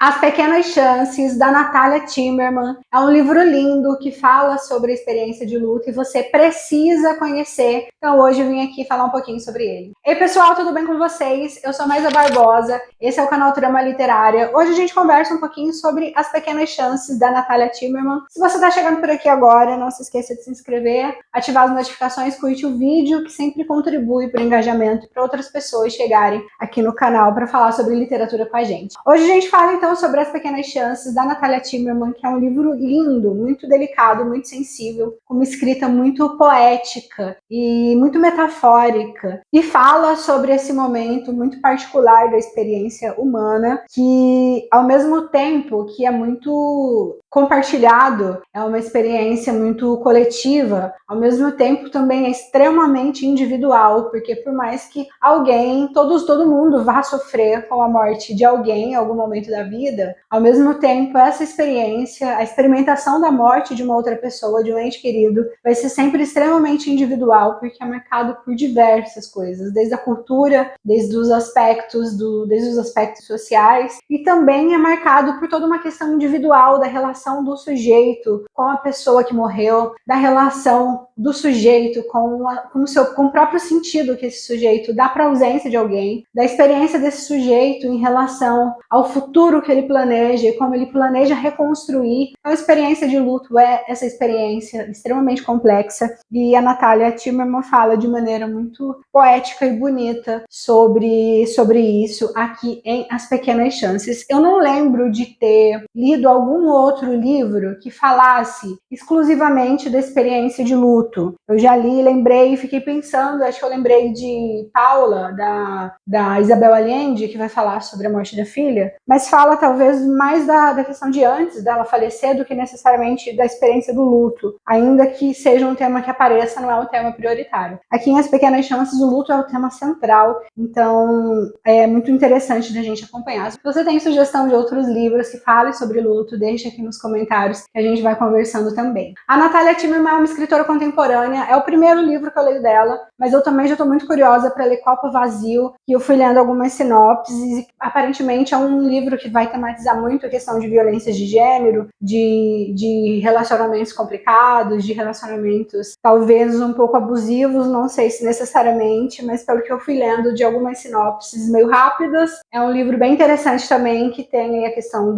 As Pequenas Chances, da Natalia Timmerman. É um livro lindo que fala sobre a experiência de luto e você precisa conhecer. Então hoje eu vim aqui falar um pouquinho sobre ele. Ei pessoal, tudo bem com vocês? Eu sou Maisa Barbosa, esse é o canal Trama Literária. Hoje a gente conversa um pouquinho sobre As Pequenas Chances, da Natalia Timmerman. Se você está chegando por aqui agora, não se esqueça de se inscrever, ativar as notificações, curte o vídeo, que sempre contribui para o engajamento para outras pessoas chegarem aqui no canal para falar sobre literatura com a gente. Hoje a gente fala então sobre As Pequenas Chances, da Natalia Timmerman, que é um livro lindo, muito delicado, muito sensível, com uma escrita muito poética e muito metafórica, e fala sobre esse momento muito particular da experiência humana, que ao mesmo tempo que é muito compartilhado, é uma experiência muito coletiva, ao mesmo tempo também é extremamente individual, porque por mais que todo mundo vá sofrer com a morte de alguém em algum momento da vida, ao mesmo tempo essa experiência, a experimentação da morte de uma outra pessoa, de um ente querido, vai ser sempre extremamente individual, porque é marcado por diversas coisas, desde a cultura, desde os aspectos sociais, e também é marcado por toda uma questão individual da relação do sujeito com a pessoa que morreu, da relação do sujeito com o próprio sentido que esse sujeito dá para a ausência de alguém, da experiência desse sujeito em relação ao futuro que ele planeja e como ele planeja reconstruir. Então, a experiência de luto é essa experiência extremamente complexa, e a Natalia Timmerman fala de maneira muito poética e bonita sobre isso aqui em As Pequenas Chances. Eu não lembro de ter lido algum outro livro que falasse exclusivamente da experiência de luto. Eu já li, lembrei, fiquei pensando, acho que eu lembrei de Paula, da Isabel Allende, que vai falar sobre a morte da filha, mas fala talvez mais da questão de antes dela falecer do que necessariamente da experiência do luto, ainda que seja um tema que apareça, não é um tema prioritário. Aqui em As Pequenas Chances, o luto é o tema central, então é muito interessante da gente acompanhar. Se você tem sugestão de outros livros que falem sobre luto, deixa aqui nos comentários que a gente vai conversando também. A Natalia Timmerman é uma escritora contemporânea, é o primeiro livro que eu leio dela, mas eu também já estou muito curiosa para ler Copo Vazio, e eu fui lendo algumas sinopses, e aparentemente é um livro que vai tematizar muito a questão de violência de gênero, de relacionamentos complicados, de relacionamentos talvez um pouco abusivos, não sei se necessariamente, mas pelo que eu fui lendo de algumas sinopses meio rápidas, é um livro bem interessante também, que tem a questão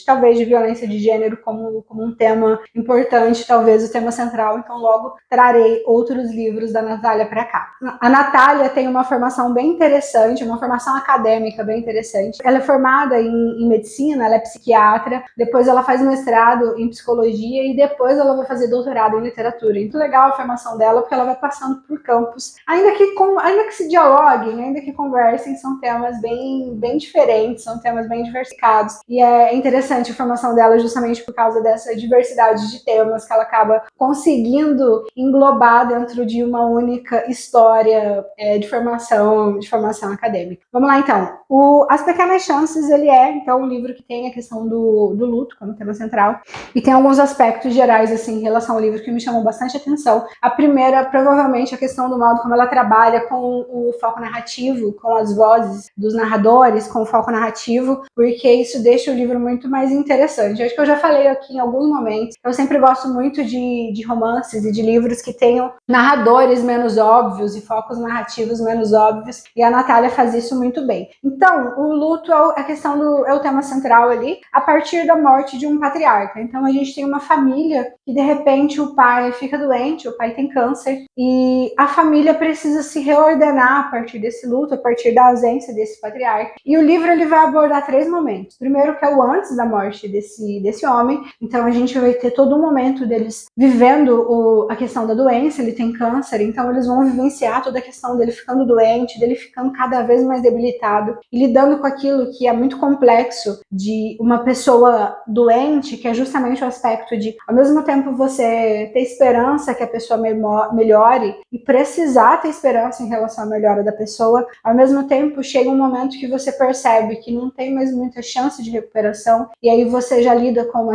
talvez de violência de gênero como um tema importante, talvez o tema central, então logo trarei outros livros da Natália para cá. A Natália tem uma formação bem interessante, uma formação acadêmica bem interessante. Ela é formada em medicina, ela é psiquiatra, depois ela faz mestrado em psicologia e depois ela vai fazer doutorado em literatura. Muito legal a formação dela, porque ela vai passando por campos, ainda que se dialoguem, ainda que conversem, são temas bem diferentes, são temas bem diversificados, e é interessante a formação dela justamente por causa dessa diversidade de temas que ela acaba conseguindo englobar dentro de uma única história de formação acadêmica. Vamos lá então. As Pequenas Chances, ele é então um livro que tem a questão do luto como tema central, e tem alguns aspectos gerais assim em relação ao livro que me chamam bastante atenção. A primeira, provavelmente, a questão do modo como ela trabalha com o foco narrativo, com as vozes dos narradores, com o foco narrativo, porque isso deixa o livro muito mais interessante. Eu acho que eu já falei aqui em alguns momentos, eu sempre gosto muito de romances e de livros que tenham narradores menos óbvios e focos narrativos menos óbvios, e a Natália faz isso muito bem. Então, o luto é o tema central ali, a partir da morte de um patriarca. Então, a gente tem uma família que, de repente, o pai fica doente, o pai tem câncer, e a família precisa se reordenar a partir desse luto, a partir da ausência desse patriarca. E o livro ele vai abordar 3 momentos. Primeiro, que é o antes da morte desse homem. Então, a gente vai ter todo um momento deles vivendo a questão da doença, ele tem câncer, então eles vão vivenciar toda a questão dele ficando doente, dele ficando cada vez mais debilitado, e lidando com aquilo que é muito complexo de uma pessoa doente, que é justamente o aspecto de, ao mesmo tempo, você ter esperança que a pessoa melhore e precisar ter esperança em relação à melhora da pessoa, ao mesmo tempo chega um momento que você percebe que não tem mais muita chance de recuperação, e aí você já lida com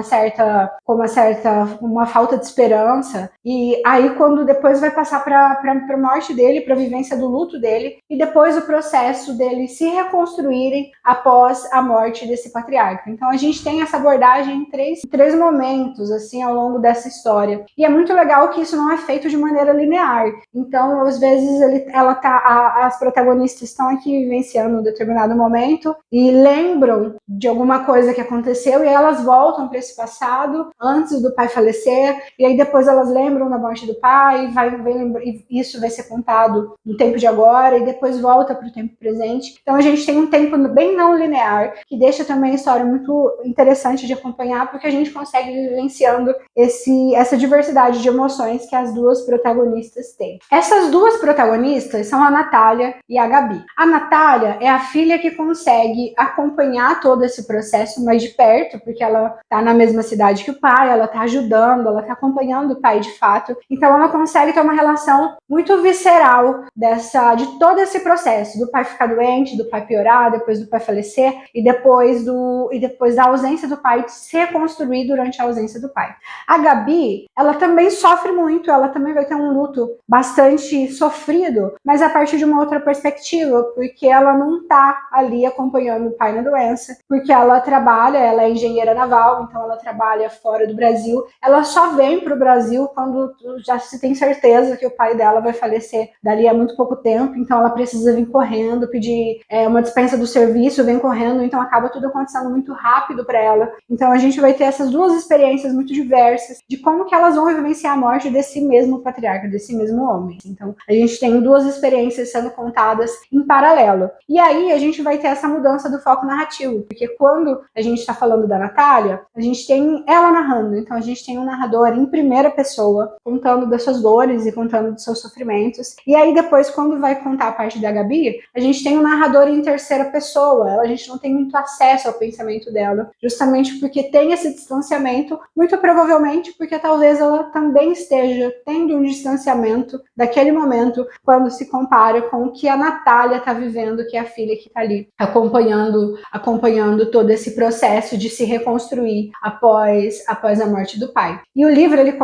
uma falta de esperança, e aí quando depois vai passar para a morte dele, para a vivência do luto dele, e depois o processo dele se reconstruírem após a morte desse patriarca. Então a gente tem essa abordagem em três momentos, assim, ao longo dessa história. E é muito legal que isso não é feito de maneira linear. Então, às vezes, as protagonistas estão aqui vivenciando um determinado momento e lembram de alguma coisa que aconteceu e elas voltam para esse passado antes do pai falecer, e aí depois elas lembram da morte do pai, e isso vai ser contado no tempo de agora e depois volta para o tempo presente. Então a gente tem um tempo bem não linear, que deixa também a história muito interessante de acompanhar, porque a gente consegue ir vivenciando essa diversidade de emoções que as duas protagonistas têm. Essas duas protagonistas são a Natália e a Gabi. A Natália é a filha que consegue acompanhar todo esse processo mais de perto, porque ela está na mesma cidade que o pai, ela está ajudando, ela está acompanhando o pai de fato. Então ela consegue ter uma relação muito visceral de todo esse processo, do pai ficar doente, do pai piorar, depois do pai falecer e depois da ausência do pai se reconstruir durante a ausência do pai. A Gabi, ela também sofre muito, ela também vai ter um luto bastante sofrido, mas a partir de uma outra perspectiva, porque ela não tá ali acompanhando o pai na doença, porque ela é engenheira naval, então ela trabalha fora do Brasil, ela só vem pro Brasil quando já se tem certeza que o pai dela vai falecer dali a muito pouco tempo, então ela precisa vir correndo, pedir uma dispensa do serviço, vem correndo, então acaba tudo acontecendo muito rápido para ela. Então a gente vai ter essas duas experiências muito diversas de como que elas vão vivenciar a morte desse mesmo patriarca, desse mesmo homem. Então a gente tem duas experiências sendo contadas em paralelo. E aí a gente vai ter essa mudança do foco narrativo, porque quando a gente está falando da Natália, a gente tem ela narrando, então a gente tem um narrador em primeira pessoa, contando das suas dores e contando dos seus sofrimentos. E aí depois, quando vai contar a parte da Gabi, a gente tem um narrador em terceira pessoa, a gente não tem muito acesso ao pensamento dela, justamente porque tem esse distanciamento, muito provavelmente porque talvez ela também esteja tendo um distanciamento daquele momento quando se compara com o que a Natália está vivendo, que é a filha que está ali acompanhando todo esse processo de se reconstruir após a morte do pai. E o livro ele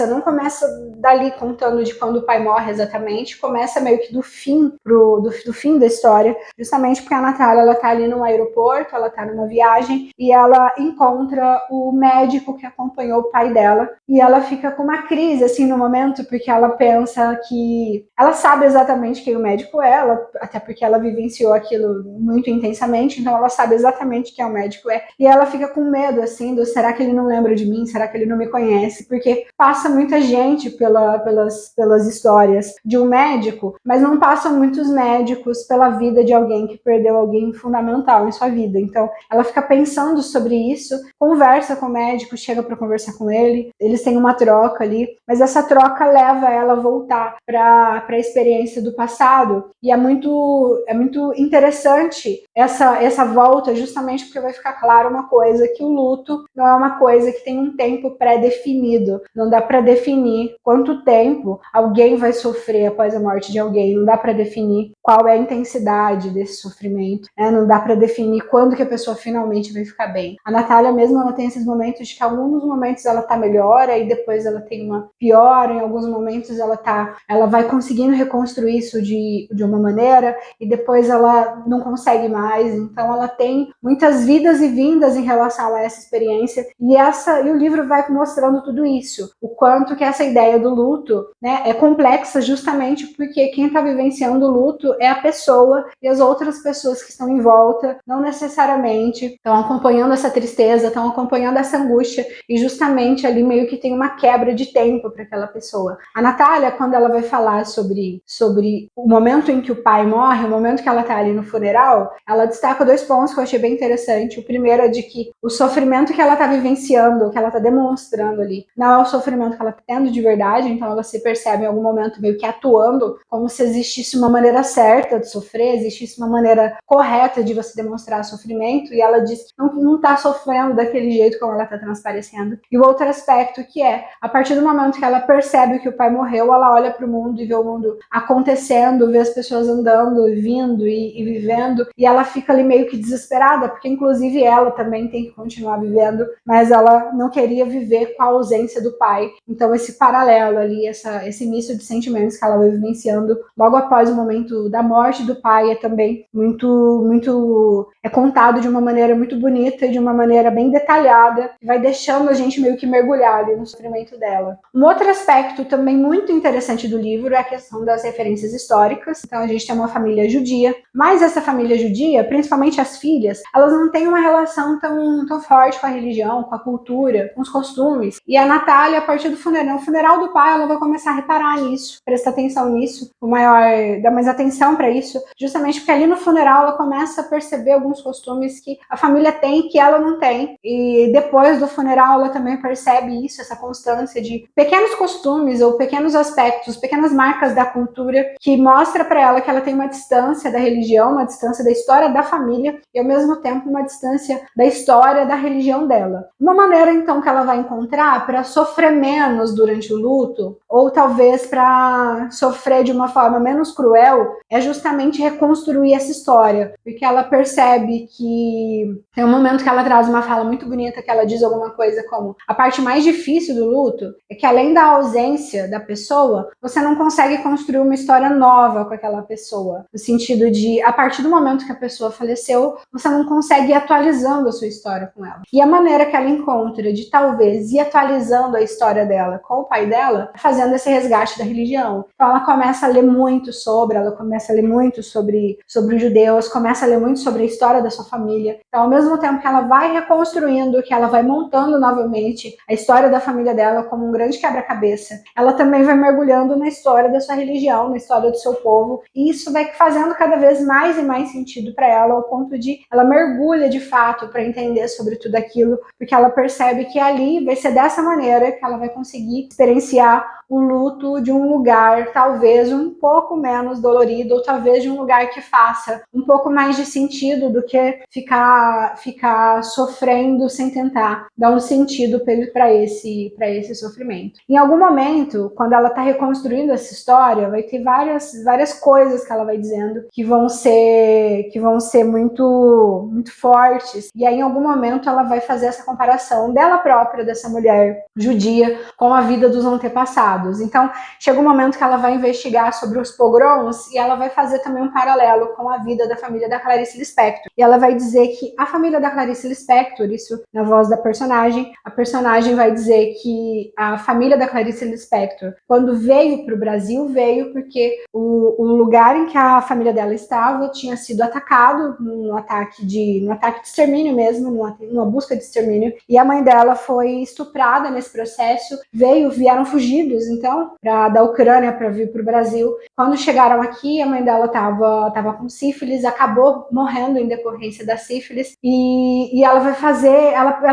não começa dali contando de quando o pai morre exatamente, começa meio que do fim do fim da história, justamente porque a Natália ela tá ali no aeroporto, ela tá numa viagem e ela encontra o médico que acompanhou o pai dela e ela fica com uma crise assim no momento, porque ela pensa que ela sabe exatamente quem o médico é, até porque ela vivenciou aquilo muito intensamente, então ela sabe exatamente quem o médico é e ela fica com medo assim será que ele não lembra de mim, será que ele não me conhece, porque passa muita gente pelas histórias de um médico, mas não passam muitos médicos pela vida de alguém que perdeu alguém fundamental em sua vida. Então, ela fica pensando sobre isso, conversa com o médico, chega para conversar com ele, eles têm uma troca ali, mas essa troca leva ela a voltar para a experiência do passado, e é muito interessante essa volta, justamente porque vai ficar claro uma coisa, que o luto não é uma coisa que tem um tempo pré-definido, não dá para definir quanto tempo alguém vai sofrer após a morte de alguém, não dá para definir qual é a intensidade desse sofrimento, não dá para definir quando que a pessoa finalmente vai ficar bem. A Natália mesmo, ela tem esses momentos de que alguns momentos ela tá melhor, aí depois ela tem uma pior, em alguns momentos ela vai conseguindo reconstruir isso de uma maneira e depois ela não consegue mais, então ela tem muitas vidas e vindas em relação a essa experiência e o livro vai mostrando tudo isso, o quanto que essa ideia do luto, né, é complexa justamente porque quem está vivenciando o luto é a pessoa e as outras pessoas que estão em volta não necessariamente estão acompanhando essa tristeza, estão acompanhando essa angústia e justamente ali meio que tem uma quebra de tempo para aquela pessoa. A Natália, quando ela vai falar sobre o momento em que o pai morre, o momento que ela está ali no funeral, ela destaca 2 pontos que eu achei bem interessante. O primeiro é de que o sofrimento que ela está vivenciando, que ela está demonstrando ali, não é o sofrimento que ela está tendo de verdade, então ela se percebe em algum momento meio que atuando como se existisse uma maneira certa de sofrer, existisse uma maneira correta de você demonstrar sofrimento, e ela diz que não está sofrendo daquele jeito como ela está transparecendo. E o outro aspecto que é, a partir do momento que ela percebe que o pai morreu, ela olha para o mundo e vê o mundo acontecendo, vê as pessoas andando, vindo e vivendo, e ela fica ali meio que desesperada, porque inclusive ela também tem que continuar vivendo, mas ela não queria viver com a ausência do pai. Então esse paralelo ela ali, esse misto de sentimentos que ela vai vivenciando logo após o momento da morte do pai, é também é contado de uma maneira muito bonita e de uma maneira bem detalhada, vai deixando a gente meio que mergulhar ali no sofrimento dela. Um outro aspecto também muito interessante do livro é a questão das referências históricas. Então a gente tem uma família judia, mas essa família judia, principalmente as filhas, elas não têm uma relação tão forte com a religião, com a cultura, com os costumes. E a Natália, a partir do funeral do pai, ela vai começar a reparar nisso, prestar atenção nisso, dar mais atenção para isso, justamente porque ali no funeral ela começa a perceber alguns costumes que a família tem que ela não tem. E depois do funeral ela também percebe isso, essa constância de pequenos costumes ou pequenos aspectos, pequenas marcas da cultura que mostra para ela que ela tem uma distância da religião, uma distância da história da família e ao mesmo tempo uma distância da história da religião dela. Uma maneira então que ela vai encontrar para sofrer menos durante o luto, ou talvez para sofrer de uma forma menos cruel, é justamente reconstruir essa história, porque ela percebe que tem um momento que ela traz uma fala muito bonita, que ela diz alguma coisa como: a parte mais difícil do luto é que além da ausência da pessoa, você não consegue construir uma história nova com aquela pessoa, no sentido de, a partir do momento que a pessoa faleceu, você não consegue ir atualizando a sua história com ela. E a maneira que ela encontra de talvez ir atualizando a história dela com o pai dela, fazendo esse resgate da religião. Então ela começa a ler muito sobre os judeus, começa a ler muito sobre a história da sua família. Então, ao mesmo tempo que ela vai reconstruindo, que ela vai montando novamente a história da família dela como um grande quebra-cabeça, ela também vai mergulhando na história da sua religião, na história do seu povo, e isso vai fazendo cada vez mais e mais sentido para ela, ao ponto de ela mergulha de fato para entender sobre tudo aquilo, porque ela percebe que ali vai ser dessa maneira que ela vai conseguir experienciar o luto de um lugar talvez um pouco menos dolorido, ou talvez de um lugar que faça um pouco mais de sentido do que ficar sofrendo sem tentar dar um sentido para esse sofrimento. Em algum momento, quando ela está reconstruindo essa história, vai ter várias coisas que ela vai dizendo que vão ser muito, muito fortes, e aí em algum momento ela vai fazer essa comparação dela própria, dessa mulher judia, com a vida dos antepassados. Então, chega um momento que ela vai investigar sobre os pogroms e ela vai fazer também um paralelo com a vida da família da Clarice Lispector. E ela vai dizer que a família da Clarice Lispector, isso na voz da personagem, a personagem vai dizer que a família da Clarice Lispector, quando veio para o Brasil, veio porque o lugar em que a família dela estava tinha sido atacado num ataque de extermínio mesmo, numa busca de extermínio, e a mãe dela foi estuprada nesse processo, vieram fugidos, então, da Ucrânia para vir para o Brasil. Quando chegaram aqui, a mãe dela estava com sífilis, acabou morrendo em decorrência da sífilis, e ela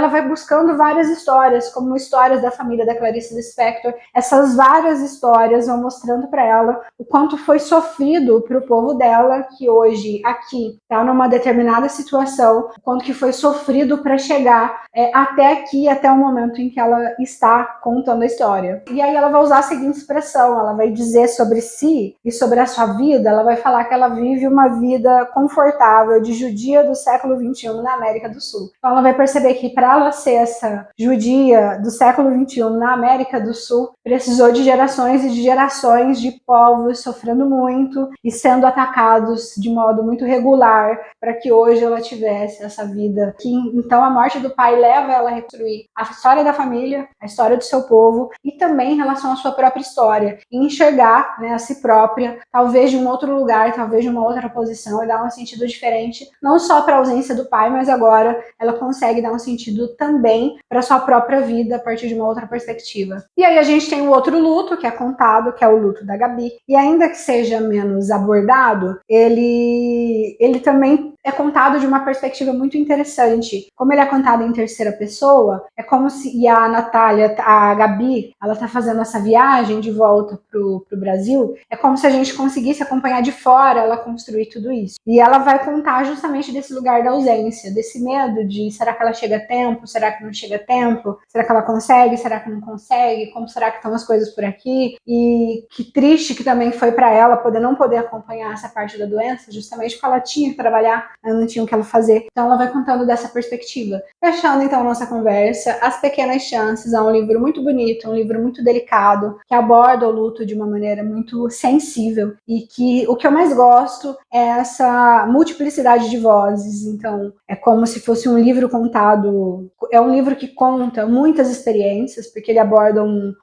vai buscando várias histórias, como histórias da família da Clarice Lispector. Essas várias histórias vão mostrando para ela o quanto foi sofrido para o povo dela, que hoje aqui está numa determinada situação, o quanto que foi sofrido para chegar até aqui, até o momento em que ela está contando a história. E aí ela vai usar a seguinte expressão, ela vai dizer sobre si e sobre a sua vida, ela vai falar que ela vive uma vida confortável de judia do século XXI na América do Sul. Então ela vai perceber que para ela ser essa judia do século XXI na América do Sul, precisou de gerações e de gerações de povos sofrendo muito e sendo atacados de modo muito regular para que hoje ela tivesse essa vida. Então a morte do pai leva ela a reconstruir a história da família, a história do seu povo e também em relação à sua própria história, e enxergar, né, a si própria, talvez de um outro lugar, talvez de uma outra posição, e dar um sentido diferente, não só para a ausência do pai, mas agora ela consegue dar um sentido também para sua própria vida a partir de uma outra perspectiva. E aí a gente tem o outro luto que é contado, que é o luto da Gabi, e ainda que seja menos abordado, ele também é contado de uma perspectiva muito interessante. Como ele é contado em terceira pessoa, é como se a Natália, a Gabi, ela tá fazendo essa viagem de volta pro Brasil, é como se a gente conseguisse acompanhar de fora ela construir tudo isso. E ela vai contar justamente desse lugar da ausência, desse medo de será que ela chega a tempo, será que não chega a tempo, será que ela consegue, será que não consegue, como será que estão as coisas por aqui, e que triste que também foi para ela não poder acompanhar essa parte da doença, justamente porque ela tinha que trabalhar não tinha o que ela fazer. Então ela vai contando dessa perspectiva. Fechando então a nossa conversa, As Pequenas Chances é um livro muito bonito, um livro muito delicado, que aborda o luto de uma maneira muito sensível e que o que eu mais gosto é essa multiplicidade de vozes. Então é como se fosse um livro contado, é um livro que conta muitas experiências, porque ele aborda um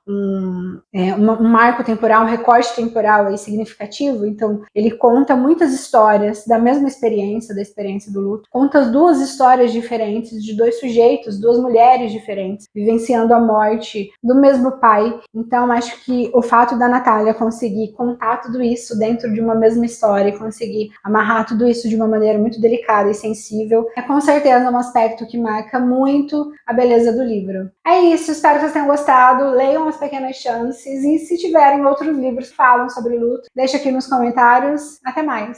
marco temporal, um recorte temporal aí significativo. Então ele conta muitas histórias da mesma experiência, da experiência do luto, conta as duas histórias diferentes de dois sujeitos, duas mulheres diferentes, vivenciando a morte do mesmo pai. Então acho que o fato da Natália conseguir contar tudo isso dentro de uma mesma história e conseguir amarrar tudo isso de uma maneira muito delicada e sensível é com certeza um aspecto que marca muito a beleza do livro. É isso, espero que vocês tenham gostado, leiam As Pequenas Chances e se tiverem outros livros que falam sobre luto, deixa aqui nos comentários. Até mais!